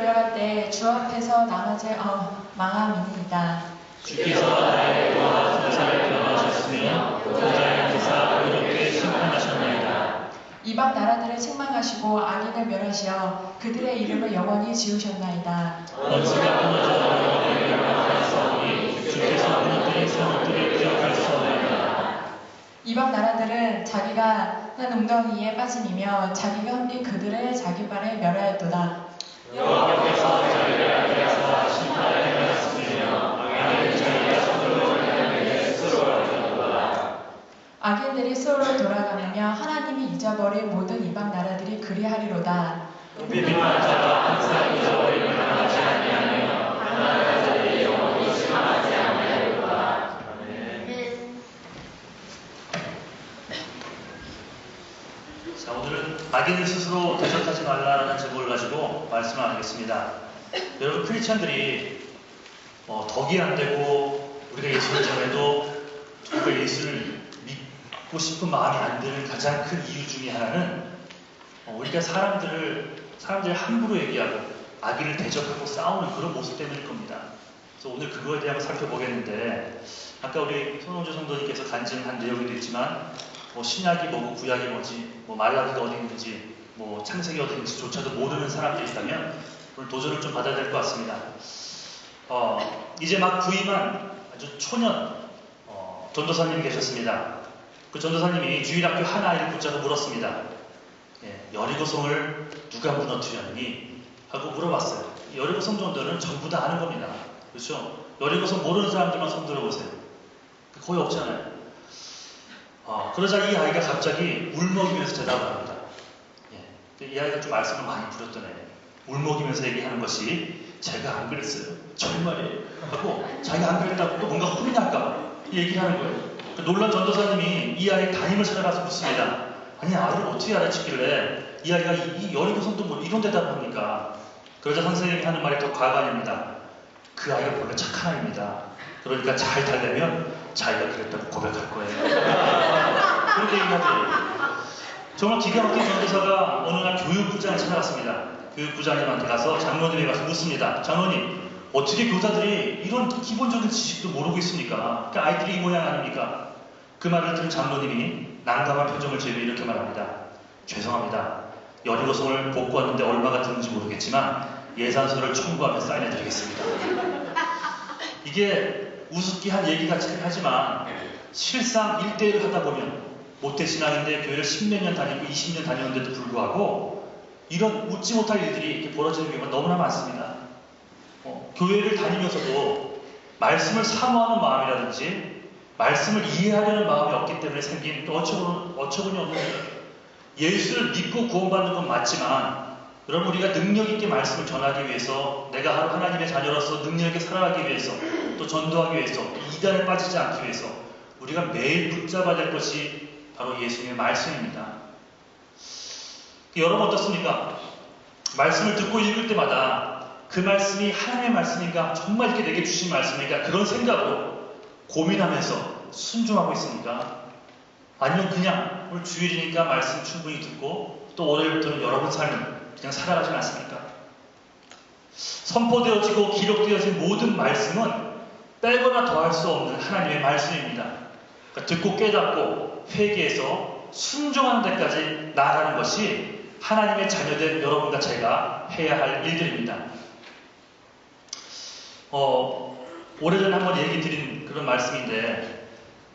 들어갈 때 주 앞에서 망함이니이다. 주께서 나의 의와 전사를 변호하셨으며 보좌의 기사 의롭게 심판하셨나이다. 이방 나라들을 책망하시고 악인을 멸하시어 그들의 이름을 영원히 지으셨나이다. 원수가 무너져 영원히 멸망하였사오니 주께서 무너뜨린 성읍들을 기억할 수 없나이다. 이방 나라들은 자기가 한 웅덩이에 빠짐이며 자기가 흠린 그들의 자기 발에 멸하였도다. 여호와께서 자기를 아끼라서 심판을 행하셨으며 악인은 자기가 손으로 하나님에게 스스로 아끼었도다. 악인들이 스스로 돌아가느냐 하나님이 잊어버린 모든 이방 나라들이 그리하리로다. 비빈한 자가 항상 잊어버림을 당하지 아니하며 하나님의 자들이 영원히 실망하지 아니하리로다. 아멘. 자, 오늘은 악인을 스스로 대적하지 말라라는 제목을 가지고 말씀을 나누겠습니다. 여러분, 크리스천들이 덕이 안 되고 우리가 예수를 전해도 우리가 예수를 믿고 싶은 마음이 안 드는 가장 큰 이유 중에 하나는 우리가 사람들을 함부로 얘기하고 악인을 대적하고 싸우는 그런 모습 때문일 겁니다. 그래서 오늘 그거에 대한 걸 살펴보겠는데, 아까 우리 손홍주 성도님께서 간증한 내용도 있지만 신약이 뭐고 구약이 뭐지, 말라기가 어디 있는지, 창세기 어디 있는지조차도 모르는 사람들이 있다면 오늘 도전을 좀 받아야 될 것 같습니다. 이제 막 부임한 아주 초년 전도사님이 계셨습니다. 그 전도사님이 주일학교 한 아이를 붙잡고 물었습니다. 여리고성을 누가 무너뜨렸니? 하고 물어봤어요. 여리고성 정도는 전부 다 아는 겁니다. 그렇죠? 여리고성 모르는 사람들만 손 들어보세요. 거의 없잖아요. 그러자 이 아이가 갑자기 울먹이면서 대답을 합니다. 이 아이가 좀 말씀을 많이 부렸던 애예요. 울먹이면서 얘기하는 것이 제가 안 그랬어요. 정말이에요. 하고 자기가 안 그랬다고 또 뭔가 혼이 날까 얘기를 하는 거예요. 놀란 전도사님이 이 아이 담임을 찾아가서 묻습니다. 아니, 아이를 어떻게 알아듣길래 이 아이가 이 여리고성도 이런 대답을 합니까? 그러자 선생님이 하는 말이 더 과관입니다. 그 아이가 원래 착한 아이입니다. 그러니까 잘 달래면 자기가 그랬다고 고백할 거예요. 그렇게 얘기하더래요. 정말 기가 막힌 전도사가 어느 날 교육부장을 찾아갔습니다. 교육부장님한테 가서 장로님에 가서 묻습니다. 장로님, 어떻게 교사들이 이런 기본적인 지식도 모르고 있습니까? 그러니까 아이들이 이 모양 아닙니까? 그 말을 들은 장로님이 난감한 표정을 지으며 이렇게 말합니다. 죄송합니다. 여리고성을 복구하는데 얼마가 드는지 모르겠지만 예산서를 청구하며 사인해드리겠습니다. 이게 우습게 한 얘기 같긴 하지만 실상 1대1 하다 보면 모태신앙인데 교회를 10몇 년 다니고 20년 다녔는데도 불구하고 이런 웃지 못할 일들이 이렇게 벌어지는 경우가 너무나 많습니다. 교회를 다니면서도 말씀을 사모하는 마음이라든지 말씀을 이해하려는 마음이 없기 때문에 생긴 어처구니 없는 일. 예수를 믿고 구원받는 건 맞지만 여러분, 우리가 능력 있게 말씀을 전하기 위해서, 내가 하나님의 자녀로서 능력 있게 살아가기 위해서, 또 전도하기 위해서, 이단에 빠지지 않기 위해서 우리가 매일 붙잡아야 될 것이 바로 예수님의 말씀입니다. 여러분 어떻습니까? 말씀을 듣고 읽을 때마다 그 말씀이 하나님의 말씀인가, 정말 이렇게 내게 주신 말씀인가, 그런 생각으로 고민하면서 순종하고 있습니까? 아니면 그냥 오늘 주일이니까 말씀 충분히 듣고 또 월요일부터는 여러분 삶을 그냥 살아가지 않습니까? 선포되어지고 기록되어진 모든 말씀은 빼거나 더할 수 없는 하나님의 말씀입니다. 그러니까 듣고 깨닫고 회개해서 순종하는 데까지 나아가는 것이 하나님의 자녀된 여러분과 제가 해야 할 일들입니다. 오래전에 한번 얘기 드린 그런 말씀인데,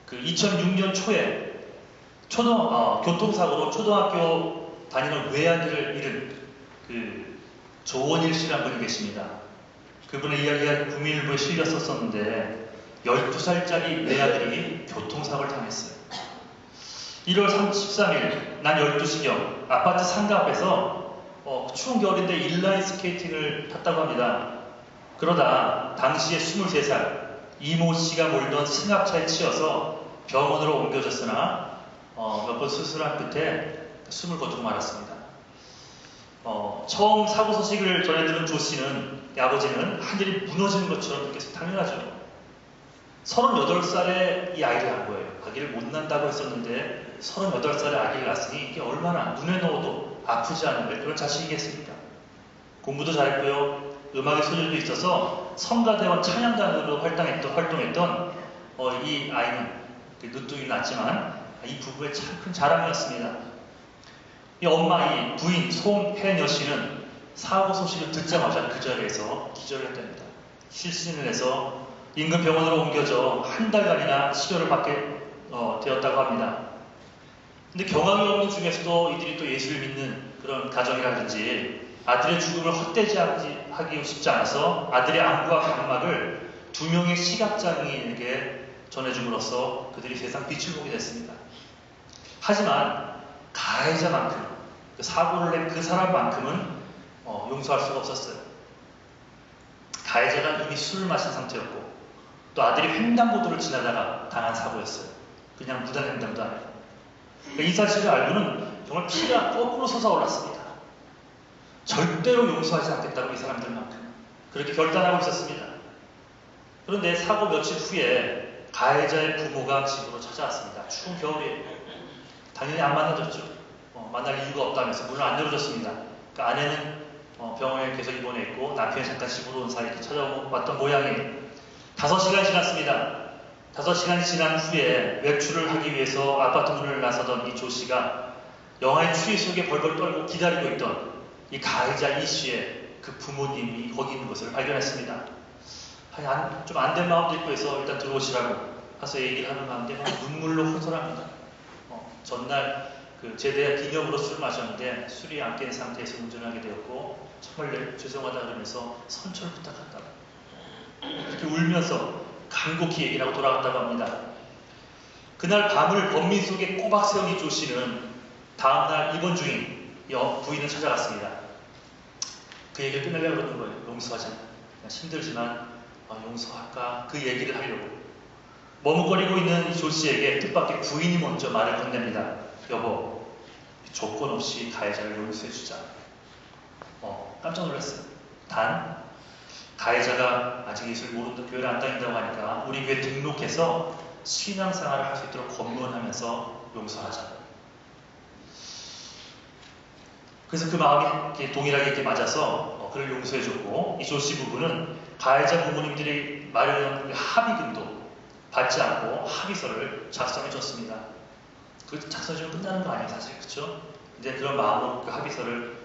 그 2006년 초에 교통사고로 초등학교 다니는 외아기를 잃은 그 조원일 씨라는 분이 계십니다. 그분의 이야기가 국민일보에 실렸었는데 12살짜리 외아들이 교통사고를 당했어요. 1월 13일 난 12시경 아파트 상가 앞에서 추운 겨울인데 인라인 스케이팅을 탔다고 합니다. 그러다 당시에 23살 이모 씨가 몰던 승합차에 치여서 병원으로 옮겨졌으나 몇 번 수술한 끝에 숨을 거두고 말았습니다. 처음 사고 소식을 전해들은 조 씨는, 아버지는 하늘이 무너지는 것처럼 느꼈어요. 당연하죠. 38살에 이 아기를 낳은 거예요. 아기를 못 낳는다고 했었는데 38살에 아기를 낳았으니 이게 얼마나 눈에 넣어도 아프지 않은 그런 자식이겠습니까? 공부도 잘했고요. 음악의 소질도 있어서 성가대원 찬양단으로 활동했던 이 아이는 늦둥이 났지만 이 부부의 참 큰 자랑이었습니다. 이 엄마, 이 부인 송혜녀 씨는 사고 소식을 듣자마자 그 자리에서 기절했답니다. 실신을 해서 인근 병원으로 옮겨져 한 달간이나 치료를 받게 되었다고 합니다. 근데 경험이 없는 중에서도 이들이 또 예수를 믿는 그런 가정이라든지 아들의 죽음을 헛되지 하기 쉽지 않아서 아들의 안구와 각막을 2명의 시각장애인에게 전해줌으로써 그들이 세상 빛을 보게 됐습니다. 하지만 가해자만큼, 그 사고를 낸 그 사람만큼은 용서할 수가 없었어요. 가해자가 이미 술을 마신 상태였고 또 아들이 횡단보도를 지나다가 당한 사고였어요. 그냥 무단 횡단도 아니고. 이 사실을 알고는 정말 피가 거꾸로 솟아올랐습니다. 절대로 용서하지 않겠다고 이 사람들만큼 그렇게 결단하고 있었습니다. 그런데 사고 며칠 후에 가해자의 부모가 집으로 찾아왔습니다. 추운 겨울이에요. 당연히 안 만나줬죠. 만날 이유가 없다면서 문을 안 열어줬습니다. 그러니까 아내는 병원에 계속 입원해 있고 남편이 잠깐 집으로 온 사이 찾아왔던 모양이에요. 5시간이 지났습니다. 5시간이 지난 후에 외출을 하기 위해서 아파트 문을 나서던 이 조 씨가 영화의 추위 속에 벌벌 떨고 기다리고 있던 이 가해자 이 씨의 그 부모님이 거기 있는 것을 발견했습니다. 좀 안 된 마음도 있고 해서 일단 들어오시라고 가서 얘기를 하는 가운데 눈물로 호소합니다. 전날 그 제대한 기념으로 술을 마셨는데 술이 안 깬 상태에서 운전하게 되었고 정말 죄송하다 그러면서 선처를 부탁한다. 이렇게 울면서 간곡히 얘기를 하고 돌아갔다고 합니다. 그날 밤을 번민 속에 꼬박 세운 이 조 씨는 다음날 입원 중인 부인을 찾아갔습니다. 그 얘기를 끝내려고 그러는 거예요. 용서하자. 힘들지만 용서할까? 그 얘기를 하려고. 머뭇거리고 있는 이 조 씨에게 뜻밖의 부인이 먼저 말을 건넵니다. 여보, 조건 없이 가해자를 용서해주자. 깜짝 놀랐어요. 단, 가해자가 아직 예수를 모른다, 교회를 안 다닌다고 하니까 우리 교회 등록해서 신앙생활을 할 수 있도록 검문하면서 용서하자. 그래서 그 마음이 이렇게 동일하게 이렇게 맞아서 그를 용서해줬고 이 조 씨 부부는 가해자 부모님들이 마련한 합의금도 받지 않고 합의서를 작성해줬습니다. 그 작성해주면 끝나는 거 아니에요, 사실, 그렇죠? 이제 그런 마음으로 그 합의서를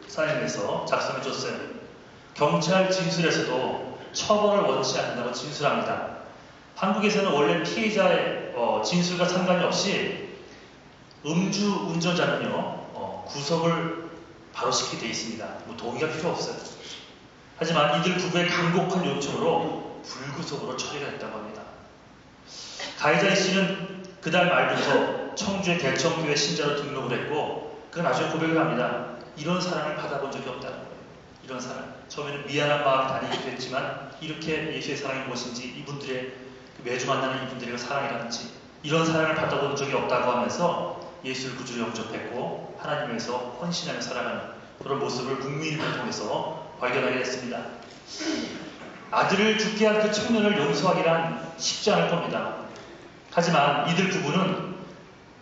사인해서 작성해줬어요. 경찰 진술에서도 처벌을 원치 않는다고 진술합니다. 한국에서는 원래 피해자의 진술과 상관이 없이 음주 운전자는요 구속을 바로 시키게 되어 있습니다. 동의가 필요 없어요. 하지만 이들 부부의 간곡한 요청으로 불구속으로 처리가 됐다고 합니다. 가해자 씨는 그달 말부터 청주의 대청교회 신자로 등록을 했고 그건 나중에 고백을 합니다. 이런 사랑을 받아본 적이 없다는 거예요. 이런 사랑. 처음에는 미안한 마음이 다니기도 했지만 이렇게 예수의 사랑이 무엇인지 이분들의 매주 만나는 이분들의 사랑이라든지 이런 사랑을 받아본 적이 없다고 하면서 예수를 구주로 영접했고 하나님 위해서 헌신하며 살아가는 그런 모습을 국민을 통해서 발견하게 됐습니다. 아들을 죽게 한 그 청년을 용서하기란 쉽지 않을 겁니다. 하지만 이들 부부는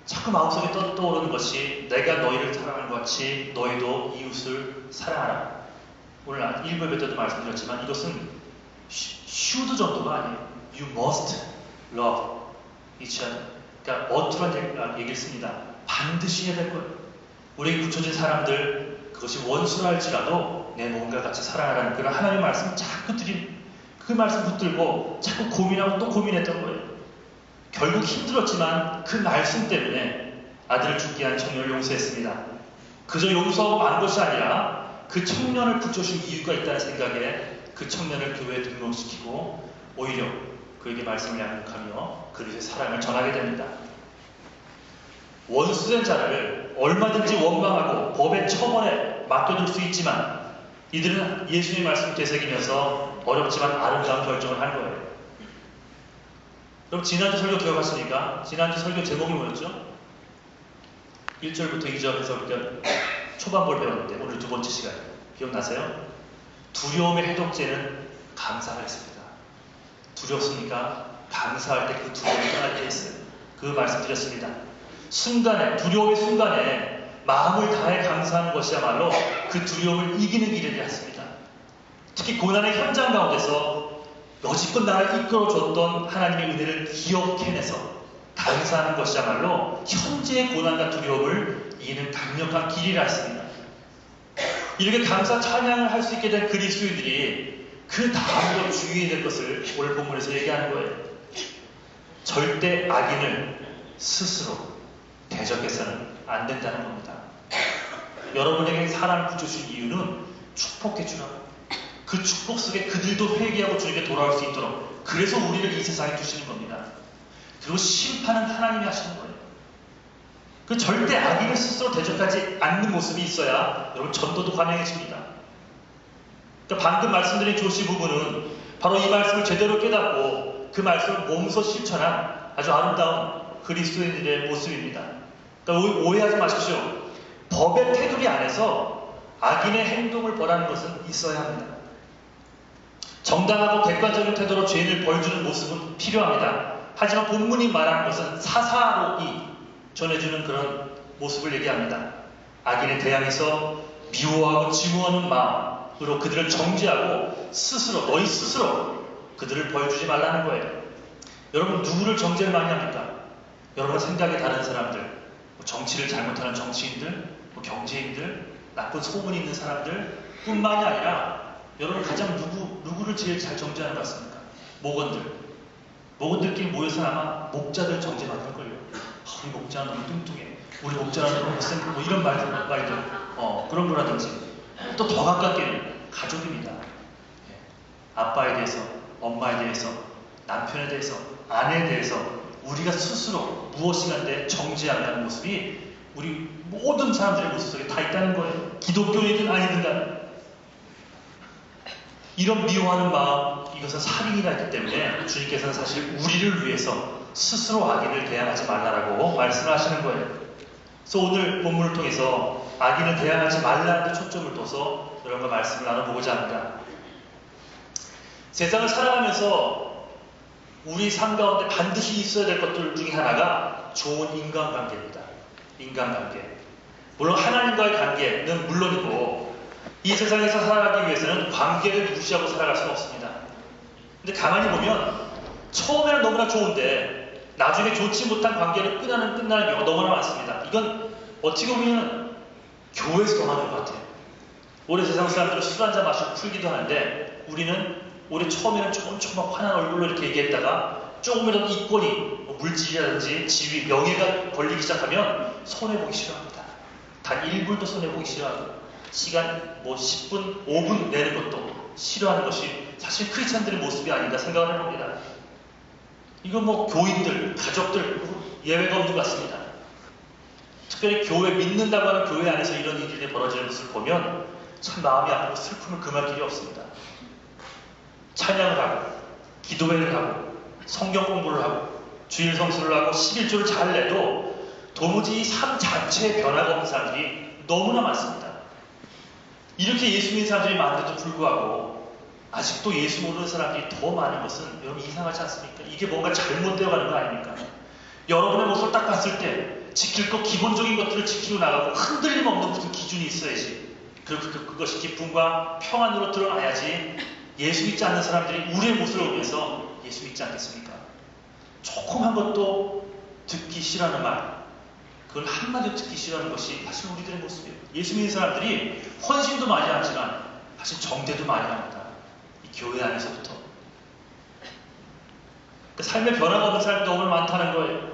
자꾸 마음속에 떠오르는 것이 내가 너희를 사랑하는 것 같이 너희도 이웃을 사랑하라. 오늘 1부 때도 말씀드렸지만 이것은 should 정도가 아니에요. You must love each other. 그러니까 must라는 얘기를 씁니다. 반드시 해야 될 거예요. 우리에게 붙여진 사람들 그것이 원수라 할지라도 내 몸과 같이 사랑하라는 그런 하나님의 말씀을 자꾸 그 말씀 붙들고 자꾸 고민하고 또 고민했던 거예요. 결국 힘들었지만 그 말씀 때문에 아들을 죽게 한 청년을 용서했습니다. 그저 용서하고 만 것이 아니라 그 청년을 붙여준 이유가 있다는 생각에 그 청년을 교회에 등록시키고 오히려 그에게 말씀을 양육하며 그리스도의 사랑을 전하게 됩니다. 원수된 자를 얼마든지 원망하고 법의 처벌에 맡겨둘 수 있지만 이들은 예수님의 말씀을 되새기면서 어렵지만 아름다운 결정을 한 거예요. 그럼 지난주 설교 기억하십니까? 지난주 설교 제목이 뭐였죠? 1절부터 2절에서 우리가 초반부를 배웠는데 오늘 두 번째 시간 기억나세요? 두려움의 해독제는 감사가 있습니다. 두렵습니까? 감사할 때 그 두려움이 떠날 때 있어요. 그 말씀 드렸습니다. 순간에 두려움의 순간에 마음을 다해 감사하는 것이야말로 그 두려움을 이기는 길이 되었습니다. 특히 고난의 현장 가운데서 여지껏 나를 이끌어줬던 하나님의 은혜를 기억해내서 감사하는 것이야말로 현재의 고난과 두려움을 이기는 강력한 길이라 했습니다. 이렇게 감사 찬양을 할 수 있게 된 그리스도인들이 그 다음으로 주의해야 될 것을 오늘 본문에서 얘기하는 거예요. 절대 악인을 스스로 대적해서는 안 된다는 겁니다. 여러분에게 사랑을 붙여주신 이유는 축복해 주라고. 그 축복 속에 그들도 회개하고 주님께 돌아올 수 있도록, 그래서 우리를 이 세상에 두시는 겁니다. 그리고 심판은 하나님이 하시는 거예요. 그 절대 악인을 스스로 대적하지 않는 모습이 있어야 여러분 전도도 가능해집니다. 그러니까 방금 말씀드린 조시 부부는 바로 이 말씀을 제대로 깨닫고 그 말씀을 몸소 실천한 아주 아름다운 그리스도인들의 모습입니다. 그러니까 오해하지 마십시오. 법의 테두리 안에서 악인의 행동을 벌하는 것은 있어야 합니다. 정당하고 객관적인 태도로 죄인을 벌주는 모습은 필요합니다. 하지만 본문이 말하는 것은 사사로이 전해주는 그런 모습을 얘기합니다. 악인에 대항해서 미워하고 증오하는 마음으로 그들을 정죄하고 너희 스스로 그들을 벌주지 말라는 거예요. 여러분, 누구를 정죄를 많이 합니까? 여러분 생각이 다른 사람들, 정치를 잘못하는 정치인들, 경제인들, 나쁜 소문이 있는 사람들 뿐만이 아니라 여러분 가장 누구를 제일 잘 정죄하는 것 같습니까? 목원들끼리 모여서 아마 목자들 정죄받을걸요. 우리 목자 너무 뚱뚱해, 우리 목자 너무 못생겨, 이런 말들 그런 거라든지, 또 더 가깝게는 가족입니다. 아빠에 대해서, 엄마에 대해서, 남편에 대해서, 아내에 대해서 우리가 스스로 무엇인가에 정죄하는 모습이 우리 모든 사람들의 모습 속에 다 있다는 거예요. 기독교인이든 아니든 간에. 이런 미워하는 마음, 이것은 살인이라 했기 때문에 주님께서는 사실 우리를 위해서 스스로 악인을 대항하지 말라라고 말씀을 하시는 거예요. 그래서 오늘 본문을 통해서 악인을 대항하지 말라는 데 초점을 둬서 여러분과 말씀을 나눠보고자 합니다. 세상을 살아가면서 우리 삶 가운데 반드시 있어야 될 것들 중에 하나가 좋은 인간관계입니다. 인간관계. 물론 하나님과의 관계는 물론이고 이 세상에서 살아가기 위해서는 관계를 무시하고 살아갈 수는 없습니다. 근데 가만히 보면 처음에는 너무나 좋은데 나중에 좋지 못한 관계를 끝나는 경우가 너무나 많습니다. 이건 어떻게 보면 교회에서 더 많은 것 같아요. 올해 세상 사람들은 술 한잔 마시고 풀기도 하는데 우리는 올해 처음에는 조금 환한 얼굴로 이렇게 얘기했다가 조금이라도 이권이 물질이라든지 지위, 명예가 걸리기 시작하면 손해보기 싫어합니다. 단 1불도 손해보기 싫어하고 시간 10분, 5분 내는 것도 싫어하는 것이 사실 크리스찬들의 모습이 아닌가 생각을 해봅니다. 이건 교인들, 가족들 예외가 없는 것 같습니다. 특별히 교회 믿는다고 하는 교회 안에서 이런 일들이 벌어지는 것을 보면 참 마음이 아프고 슬픔을 금할 길이 없습니다. 찬양을 하고 기도회를 하고 성경 공부를 하고 주일 성수를 하고 11조를 잘 내도 도무지 삶 자체에 변화가 없는 사람들이 너무나 많습니다. 이렇게 예수 믿는 사람들이 많은데도 불구하고 아직도 예수 모르는 사람들이 더 많은 것은 여러분 이상하지 않습니까? 이게 뭔가 잘못되어 가는 거 아닙니까? 여러분의 모습을 딱 봤을 때 지킬 것 기본적인 것들을 지키고 나가고 흔들림 없는 무슨 기준이 있어야지. 그것이 기쁨과 평안으로 드러나야지 예수 믿지 않는 사람들이 우리의 모습을 보면서 예수 믿지 않겠습니까? 조그만 것도 듣기 싫어하는 말, 그걸 한마디도 듣기 싫어하는 것이 사실 우리들의 모습이에요. 예수 믿는 사람들이 헌신도 많이 하지만 사실 정죄도 많이 합니다. 이 교회 안에서부터. 그러니까 삶의 변화가 없는 사람이 너무 많다는 거예요.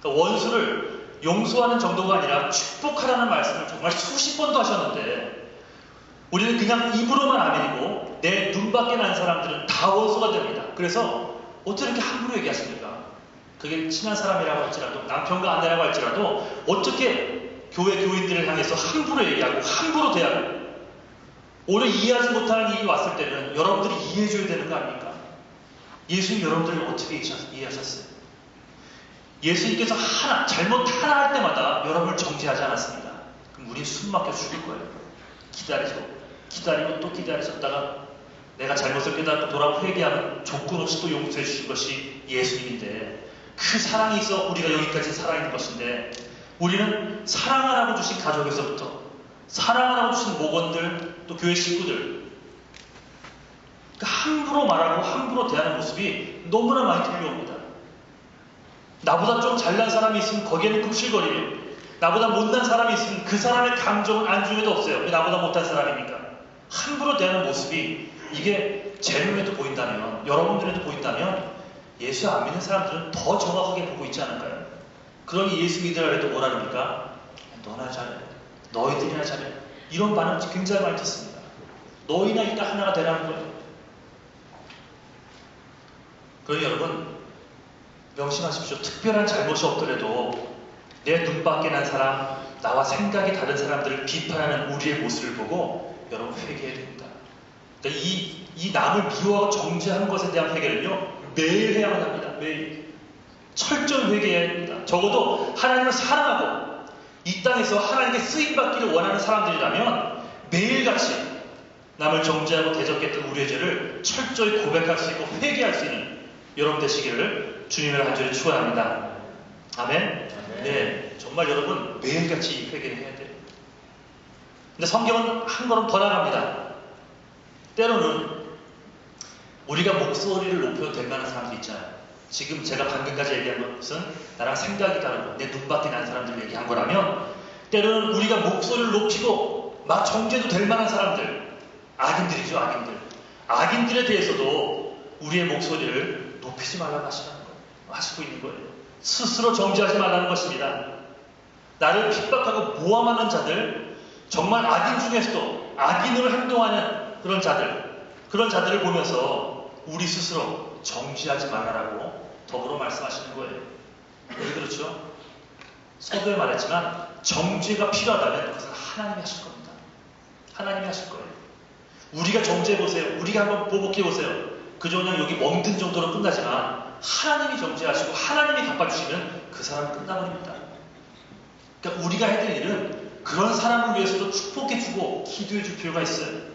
그러니까 원수를 용서하는 정도가 아니라 축복하라는 말씀을 정말 수십 번도 하셨는데 우리는 그냥 입으로만 아멘이고 내 눈 밖에 난 사람들은 다 원수가 됩니다. 그래서 어떻게 이렇게 함부로 얘기하십니까? 그게 친한 사람이라고 할지라도 남편과 아내라고 할지라도 어떻게 교인들을 향해서 함부로 얘기하고 함부로 대하고 오히려 이해하지 못하는 일이 왔을 때는 여러분들이 이해해줘야 되는 거 아닙니까? 예수님 여러분들을 어떻게 이해하셨어요? 예수님께서 잘못 하나 할 때마다 여러분을 정죄하지 않았습니다. 그럼 우린 숨 막혀 죽을 거예요. 기다리고 또 기다리셨다가 내가 잘못을 깨닫고 돌아와 회개하면 조건 없이 또 용서해 주신 것이 예수님인데 그 사랑이 있어 우리가 여기까지 살아있는 것인데 우리는 사랑 안 하고 주신 가족에서부터 사랑하라고 주신 목원들, 또 교회 식구들, 함부로 말하고 함부로 대하는 모습이 너무나 많이 들려옵니다. 나보다 좀 잘난 사람이 있으면 거기에는 꿈실거리며, 나보다 못난 사람이 있으면 그 사람의 감정은 안중에도 없어요. 왜 나보다 못한 사람이니까. 함부로 대하는 모습이 이게 제 눈에도 보인다면, 여러분들에도 보인다면 예수 안 믿는 사람들은 더 정확하게 보고 있지 않을까요? 그러니 예수 믿으라 해도 뭐라 그럽니까? 너나 잘해, 너희들이나 잘해, 이런 반응 굉장히 많이 듣습니다. 너희나 일단 하나가 되라는 거예요. 그러니 여러분 명심하십시오. 특별한 잘못이 없더라도 내 눈밖에 난 사람, 나와 생각이 다른 사람들을 비판하는 우리의 모습을 보고 여러분 회개해야 됩니다. 그러니까 이 남을 미워하고 정죄하는 것에 대한 회개는요, 매일 해야만 합니다. 매일. 철저히 회개해야 됩니다. 적어도 하나님을 사랑하고 이 땅에서 하나님께 쓰임받기를 원하는 사람들이라면 매일같이 남을 정죄하고 대적했던 우리의 죄를 철저히 고백할 수 있고 회개할 수 있는 여러분 되시기를 주님의 간절히 축원합니다. 아멘. 네, 정말 여러분 매일같이 회개를 해야 돼요. 근데 성경은 한 걸음 더 나갑니다. 때로는 우리가 목소리를 높여도 될 만한 사람도 있잖아요. 지금 제가 방금까지 얘기한 것은 나랑 생각이 다르고 내 눈밖에 난 사람들 얘기한 거라면, 때로는 우리가 목소리를 높이고 막 정죄도 될 만한 사람들, 악인들이죠, 악인들. 악인들에 대해서도 우리의 목소리를 높이지 말라고 하시고 있는 거예요. 스스로 정죄하지 말라는 것입니다. 나를 핍박하고 모함하는 자들, 정말 악인 중에서도 악인으로 행동하는 그런 자들을 보면서 우리 스스로 정죄하지 말라고 더불어 말씀하시는 거예요. 왜 그렇죠? 서두에 말했지만 정죄가 필요하다면 그것은 하나님이 하실 겁니다. 하나님이 하실 거예요. 우리가 정죄해보세요. 우리가 한번 보복해보세요. 그저 그냥 여기 멍든 정도로 끝나지만 하나님이 정죄하시고 하나님이 갚아주시면 그 사람은 끝나버립니다. 그러니까 우리가 해야 될 일은 그런 사람을 위해서도 축복해주고 기도해줄 필요가 있어요.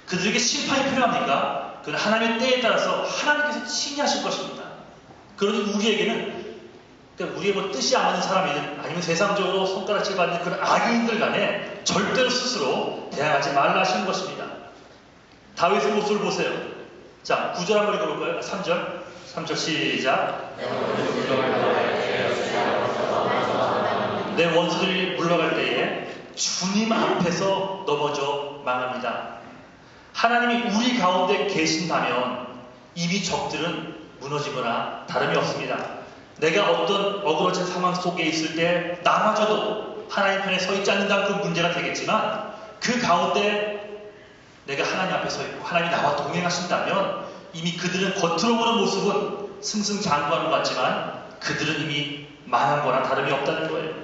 그들에게 심판이 필요합니까? 그건 하나님의 때에 따라서 하나님께서 칭의하실 것입니다. 그러니 우리에게는, 그러니까 우리의 뭐 뜻이 안 맞는 사람이든 아니면 세상적으로 손가락질 받는 그런 악인들 간에 절대로 스스로 대항하지 말라 하시는 것입니다. 다윗의 모습을 보세요. 자, 9절 한번 읽어볼까요? 3절 시작. 내 원수들이 물러갈 때에 주님 앞에서 넘어져 망합니다. 하나님이 우리 가운데 계신다면 이미 적들은 무너지거나 다름이 없습니다. 내가 어떤 어그러진 상황 속에 있을 때 나마저도 하나님 편에 서 있지 않는다는 그 문제가 되겠지만, 그 가운데 내가 하나님 앞에 서 있고 하나님이 나와 동행하신다면 이미 그들은 겉으로 보는 모습은 승승장구하는 것 같지만 그들은 이미 망한 거나 다름이 없다는 거예요.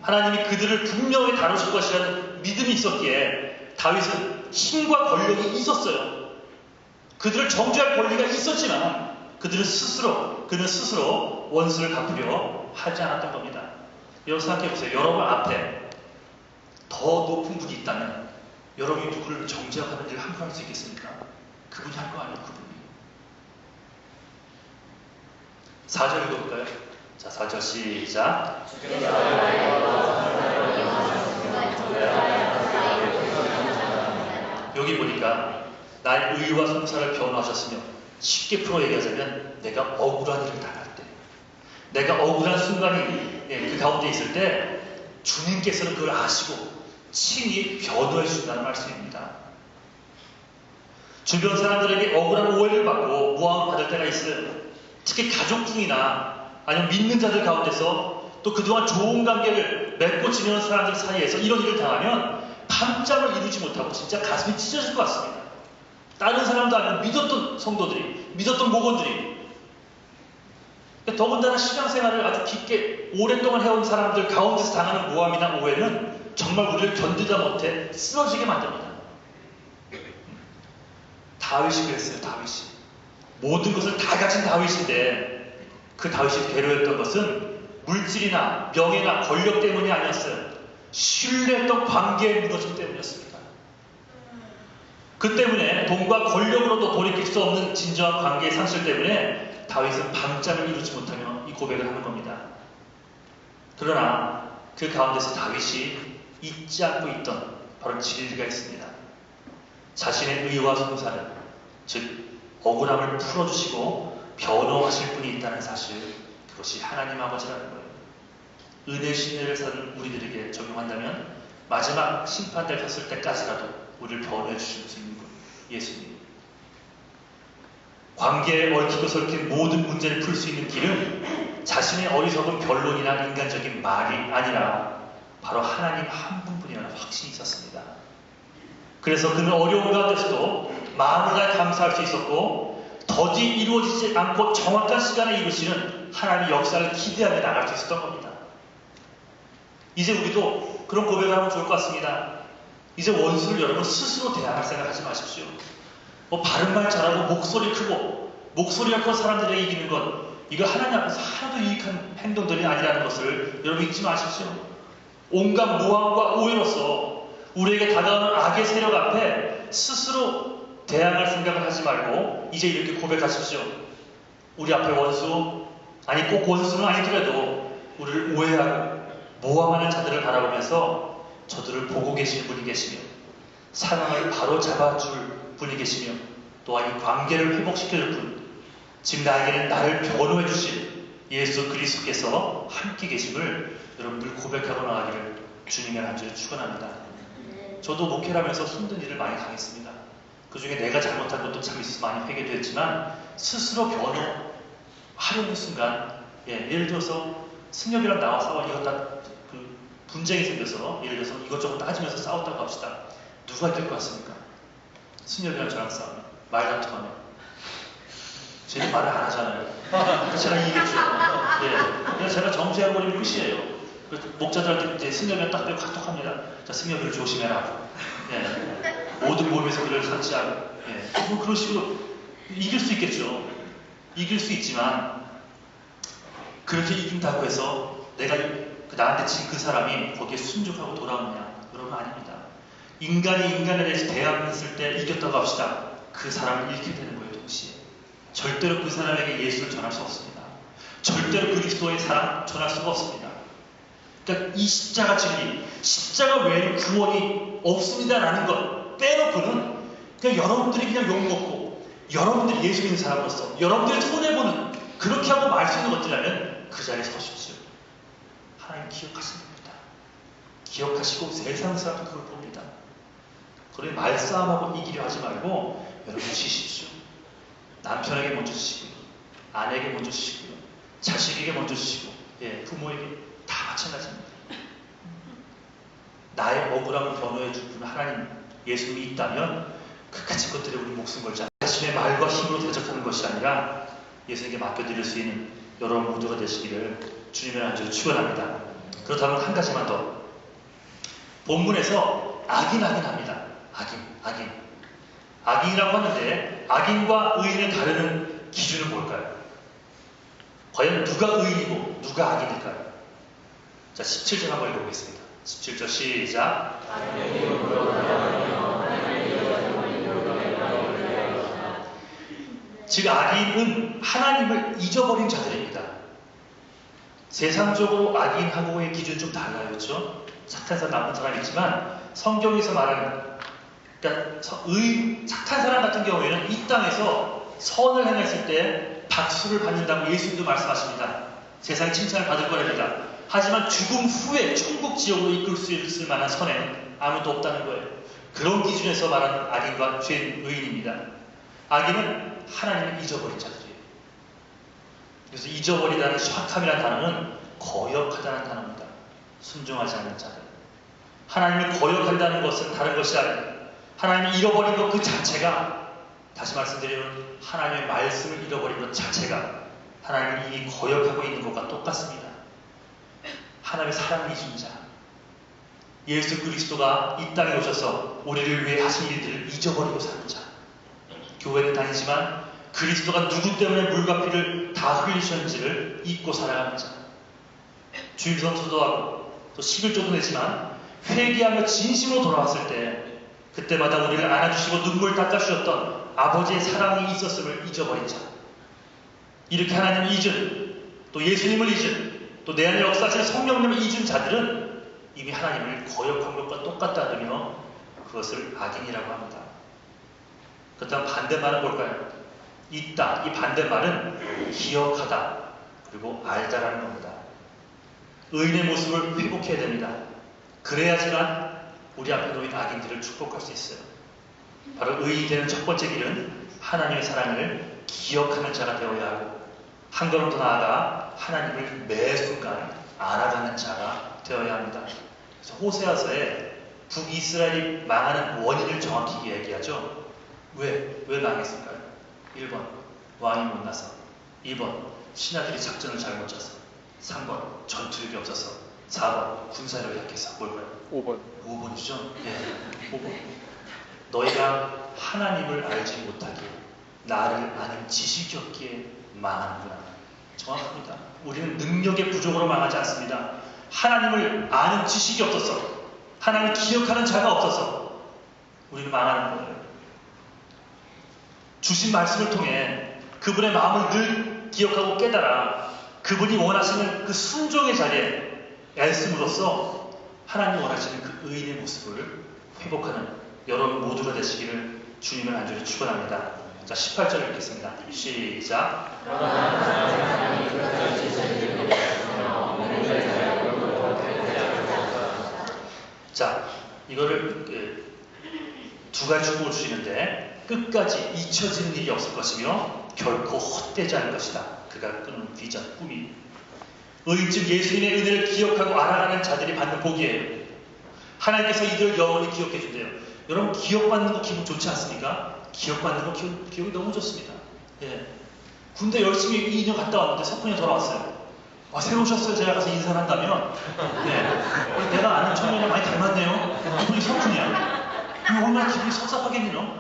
하나님이 그들을 분명히 다루실 것이라는 믿음이 있었기에 다윗은 힘과 권력이 있었어요. 그들을 정죄할 권리가 있었지만 그는 스스로 원수를 갚으려 하지 않았던 겁니다. 여러분 생각해보세요. 여러분 앞에 더 높은 분이 있다면 여러분이 누구를 정죄하는 일을 함부로 할 수 있겠습니까? 그분이 할 거 아니에요. 그분이. 4절 읽어볼까요? 자, 4절 시작. 여기 보니까 나의 의와 송사를 변호하셨으며, 쉽게 풀어 얘기하자면 내가 억울한 일을 당할 때, 내가 억울한 순간이 그 가운데 있을 때 주님께서는 그걸 아시고 친히 변호해 주신다는 말씀입니다. 주변 사람들에게 억울한 오해를 받고 모함을 받을 때가 있어요. 특히 가족 중이나 아니면 믿는 자들 가운데서 또 그동안 좋은 관계를 맺고 지내는 사람들 사이에서 이런 일을 당하면 밤잠을 이루지 못하고 진짜 가슴이 찢어질 것 같습니다. 다른 사람도 아니면 믿었던 성도들이, 믿었던 목원들이, 더군다나 신앙생활을 아주 깊게 오랫동안 해온 사람들 가운데서 당하는 모함이나 오해는 정말 우리를 견디다 못해 쓰러지게 만듭니다. 다윗이 그랬어요. 다윗이 모든 것을 다 가진 다윗인데 그 다윗이 괴로웠던 것은 물질이나 명예나 권력 때문이 아니었어요. 신뢰했던 관계의 무너짐 때문이었습니다. 그 때문에 돈과 권력으로도 돌이킬 수 없는 진정한 관계의 상실 때문에 다윗은 밤잠을 이루지 못하며 이 고백을 하는 겁니다. 그러나 그 가운데서 다윗이 잊지 않고 있던 바로 진리가 있습니다. 자신의 의와 송사를, 즉 억울함을 풀어주시고 변호하실 분이 있다는 사실, 그것이 하나님 아버지라는 거예요. 은혜 신뢰를 사는 우리들에게 적용한다면 마지막 심판대 갔을 때까지라도 우리를 변호해 주실 수 있는 분, 예수님. 관계에 얽히고 설킨 모든 문제를 풀 수 있는 길은 자신의 어리석은 변론이나 인간적인 말이 아니라 바로 하나님 한 분뿐이라는 확신이 있었습니다. 그래서 그는 어려운 가운데서도 마음을 다해 감사할 수 있었고, 더디 이루어지지 않고 정확한 시간에 이루시는 하나님의 역사를 기대하며 나갈 수 있었던 겁니다. 이제 우리도 그런 고백을 하면 좋을 것 같습니다. 이제 원수를 여러분 스스로 대항할 생각하지 마십시오. 바른말 잘하고 목소리 크고 목소리가 큰 사람들에게 이기는 것, 이거 하나님 앞에서 하나도 유익한 행동들이 아니라는 것을 여러분 잊지 마십시오. 온갖 모함과 오해로서 우리에게 다가오는 악의 세력 앞에 스스로 대항할 생각을 하지 말고 이제 이렇게 고백하십시오. 우리 앞에 원수, 아니 꼭 원수는 아니더라도 우리를 오해하고 모함하는 자들을 바라보면서 저들을 보고 계시는 분이 계시며 상황을 바로 잡아줄 분이 계시며 또한 이 관계를 회복시켜줄 분, 지금 나에게는 나를 변호해 주신 예수 그리스도께서 함께 계심을 여러분들 고백하고 나가기를 주님의 간절히 축원합니다. 저도 목회를 하면서 힘든 일을 많이 당했습니다. 그 중에 내가 잘못한 것도 참 있어서 많이 회개도 했지만 스스로 변호하려는 순간, 예를 들어서 승엽이랑 나와서 이것 분쟁이 생겨서 예를 들어서 이것저것 따지면서 싸웠다고 합시다. 누가 이길 것 같습니까? 승엽이랑 저랑 싸우면, 말도 안 통하면. 쟤는 말을 안 하잖아요. 그래서 제가 이기겠죠. 그래서 제가 정죄해버리면 끝이에요. 목자들한테 이제 승엽이랑 딱 빼고 카톡합니다. 자, 승엽이를 조심해라. 모든 모임에서 그를 상치하고. 그런 식으로 이길 수 있겠죠. 이길 수 있지만 그렇게 이긴다고 해서 내가 나한테 진 그 사람이 거기에 순종하고 돌아오느냐? 여러분 아닙니다. 인간이 인간에 대해서 대항했을 때 이겼다고 합시다. 그 사람을 잃게 되는 거예요, 동시에. 절대로 그 사람에게 예수를 전할 수 없습니다. 절대로 그리스도의 사랑 전할 수가 없습니다. 그러니까 이 십자가 진리, 십자가 외에는 구원이 없습니다라는 것 빼놓고는 그냥 여러분들이 그냥 욕먹고 여러분들이 예수 믿는 사람으로서 여러분들이 손해보는 그렇게 하고 말 수 있는 것들이라면 그 자리에 서십시오. 하나님 기억하십니다. 기억하시고 세상 사람도 그걸 봅니다. 그러니 말싸움하고 이기려 하지 말고 여러분 지십시오. 남편에게 먼저 주시고요. 아내에게 먼저 주시고요. 자식에게 먼저 주시고, 부모에게 다 마찬가지입니다. 나의 억울함을 변호해 줄 분 하나님 예수님이 있다면 그 가진 것들에 우리 목숨 걸지 않고 자신의 말과 힘으로 대적하는 것이 아니라 예수님께 맡겨드릴 수 있는 여러분 모두가 되시기를 주님의 안주로 축원합니다. 그렇다면 한 가지만 더. 본문에서 악인합니다. 악인이라고 하는데 악인과 의인을 가르는 기준은 뭘까요? 과연 누가 의인이고 누가 악인일까요? 자, 17절 한번 읽어보겠습니다. 17절 시작. 즉 악인은 하나님을 잊어버린 자들입니다. 세상적으로 악인하고의 기준이 좀 달라요. 그렇죠? 착한 사람, 나쁜 사람 있지만 성경에서 말하는 그러니까 착한 사람 같은 경우에는 이 땅에서 선을 행했을 때 박수를 받는다고 예수님도 말씀하십니다. 세상에 칭찬을 받을 거랍니다. 하지만 죽음 후에 천국 지옥으로 이끌 수 있을 만한 선에는 아무도 없다는 거예요. 그런 기준에서 말하는 악인과 죄인, 의인입니다. 악인은 하나님을 잊어버린 자들이에요. 그래서 잊어버리다는 샥함이라는 단어는 거역하다는 단어입니다. 순종하지 않는 자들. 하나님을 거역한다는 것은 다른 것이 아니라 하나님을 잃어버린 것 그 자체가, 다시 말씀드리면 하나님의 말씀을 잃어버린 것 자체가 하나님을 이미 거역하고 있는 것과 똑같습니다. 하나님의 사랑을 잊은 자, 예수 그리스도가 이 땅에 오셔서 우리를 위해 하신 일들을 잊어버리고 사는 자, 교회는 다니지만 그리스도가 누구 때문에 물과 피를 다 흘리셨는지를 잊고 살아가는 자, 주일성수도 하고 또 11조도 내지만 회개하며 진심으로 돌아왔을 때 그때마다 우리를 안아주시고 눈물 닦아주셨던 아버지의 사랑이 있었음을 잊어버린 자, 이렇게 하나님을 잊은, 또 예수님을 잊은, 또 내 안에 역사하시는 성령님을 잊은 자들은 이미 하나님을 거역한 것과 똑같다며 그것을 악인이라고 합니다. 그렇다면 반대말은 뭘까요? 있다. 이 반대말은 기억하다. 그리고 알다라는 겁니다. 의인의 모습을 회복해야 됩니다. 그래야지만 우리 앞에 놓인 악인들을 축복할 수 있어요. 바로 의인이 되는 첫 번째 길은 하나님의 사랑을 기억하는 자가 되어야 하고, 한 걸음 더 나아가 하나님을 매 순간 알아가는 자가 되어야 합니다. 그래서 호세아서에 북이스라엘이 망하는 원인을 정확히 얘기하죠. 왜 망했을까요? 1번 왕이 못나서, 2번 신하들이 작전을 잘못 짜서, 3번 전투력이 없어서, 4번 군사력이 약해서. 뭘까요? 5번. 5번이죠? 예, 5번. 너희가 하나님을 알지 못하기에, 나를 아는 지식이 없기에 망하는구나. 정확합니다. 우리는 능력의 부족으로 망하지 않습니다. 하나님을 아는 지식이 없어서, 하나님을 기억하는 자가 없어서 우리는 망하는 거예요. 주신 말씀을 통해 그분의 마음을 늘 기억하고 깨달아 그분이 원하시는 그 순종의 자리에 애씀으로써 하나님이 원하시는 그 의인의 모습을 회복하는 여러분 모두가 되시기를 주님의 안주로 축원합니다. 자, 18절 읽겠습니다. 시작. 자, 이거를 두 가지 축복을 주시는데, 끝까지 잊혀지는 일이 없을 것이며 결코 헛되지 않을 것이다. 그가 꾸는 비전, 꿈이. 의인 즉 예수님의 은혜를 기억하고 알아가는 자들이 받는 복이에요. 하나님께서 이들을 영원히 기억해 준대요. 여러분, 기억받는 거 기분 좋지 않습니까? 기억받는 거 기억이 너무 좋습니다. 예. 군대 열심히 2년 갔다 왔는데 석훈이 돌아왔어요. 새로 오셨어요. 제가 가서 인사를 한다면, 예. 내가 아는 청년이랑 많이 닮았네요. 이분이 석훈이야. 이거 얼마나 기분이 섭섭하겠니요?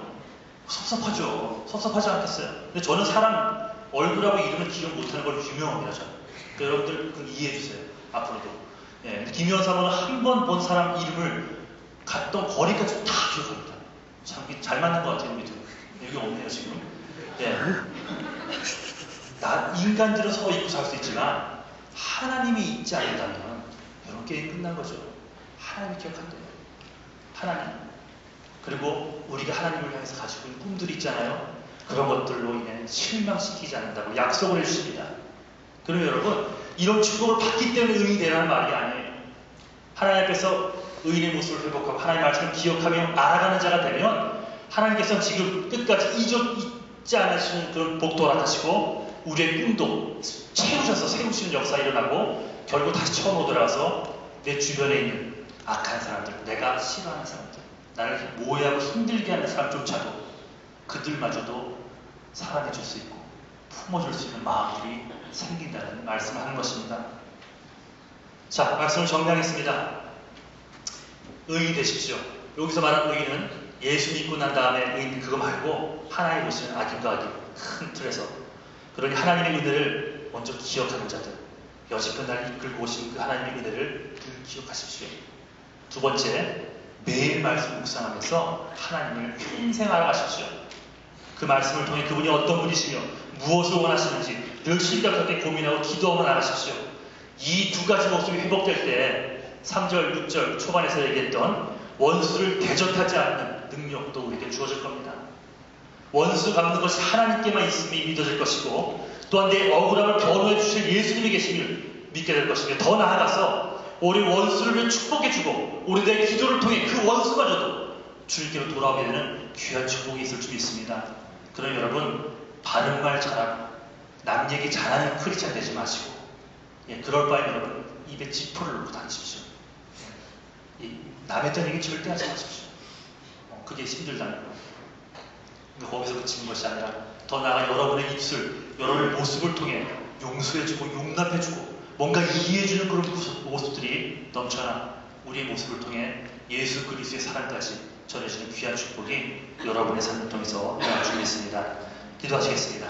섭섭하죠. 섭섭하지 않겠어요? 근데 저는 사람 얼굴하고 이름을 기억 못하는 걸 유명합니다. 저는. 그러니까 여러분들 그럼 이해해주세요. 앞으로도. 예. 김희원 사모는 한 번 본 사람 이름을 갔던 거리까지 다 기억합니다. 참 잘 맞는 것 같아요. 우리도. 여기 없네요 지금. 예. 인간들은 서 있고 살 수 있지만 하나님이 있지 않는다면 여러분 게임 끝난 거죠. 하나님이 기억한대요. 하나님. 그리고 우리가 하나님을 향해서 가지고 있는 꿈들이 있잖아요. 그런 것들로 인해 실망시키지 않는다고 약속을 해주십니다. 그러면 여러분, 이런 축복을 받기 때문에 의인이 되라는 말이 아니에요. 하나님 앞에서 의인의 모습을 회복하고 하나님의 말씀을 기억하며 알아가는 자가 되면 하나님께서는 지금 끝까지 잊지 않으시는 그런 복도 허락하시고 우리의 꿈도 채우셔서 세우시는 역사가 일어나고 결국 다시 처음으로 돌아와서 내 주변에 있는 악한 사람들, 내가 싫어하는 사람들, 나를 모해하고 힘들게 하는 사람조차도 그들마저도 사랑해 줄 수 있고 품어줄 수 있는 마음들이 생긴다는 말씀을 하는 것입니다. 자, 말씀을 정리하겠습니다. 의인 되십시오. 여기서 말하는 의인은 예수 믿고 난 다음에 의인 그거 말고 하나님 보시는 악인과 악인 큰 틀에서, 그러니 하나님의 은혜를 먼저 기억하는 자들, 여지껏 날 이끌고 오신 그 하나님의 은혜를 늘 기억하십시오. 두 번째, 매일 말씀 묵상하면서 하나님을 평생 알아가십시오. 그 말씀을 통해 그분이 어떤 분이시며 무엇을 원하시는지 늘 심각하게 고민하고 기도하며 나가십시오. 이 두 가지 모습이 회복될 때 3절, 6절 초반에서 얘기했던 원수를 대적하지 않는 능력도 우리에게 주어질 겁니다. 원수 갚는 것이 하나님께만 있음이 믿어질 것이고, 또한 내 억울함을 변호해 주실 예수님이 계심을 믿게 될 것이며, 더 나아가서 우리 원수를 위해 축복해주고 우리 내 기도를 통해 그 원수마저도 주님께로 돌아오게 되는 귀한 축복이 있을 줄 믿습니다. 그럼 여러분, 바른 말 잘하고 남 얘기 잘하는 크리스찬 되지 마시고, 그럴 바에 여러분 입에 지퍼를 놓고 다니십시오. 남의 딴 얘기 절대 하지 마십시오. 그게 힘들다는 거. 거기서 그치는 것이 아니라 더 나아가 여러분의 입술, 여러분의 모습을 통해 용서해주고 용납해주고 뭔가 이해해주는 그런 모습들이 넘쳐나 우리의 모습을 통해 예수 그리스도의 사랑까지 전해주는 귀한 축복이 여러분의 삶을 통해서 일어날 줄 믿습니다. 기도하시겠습니다.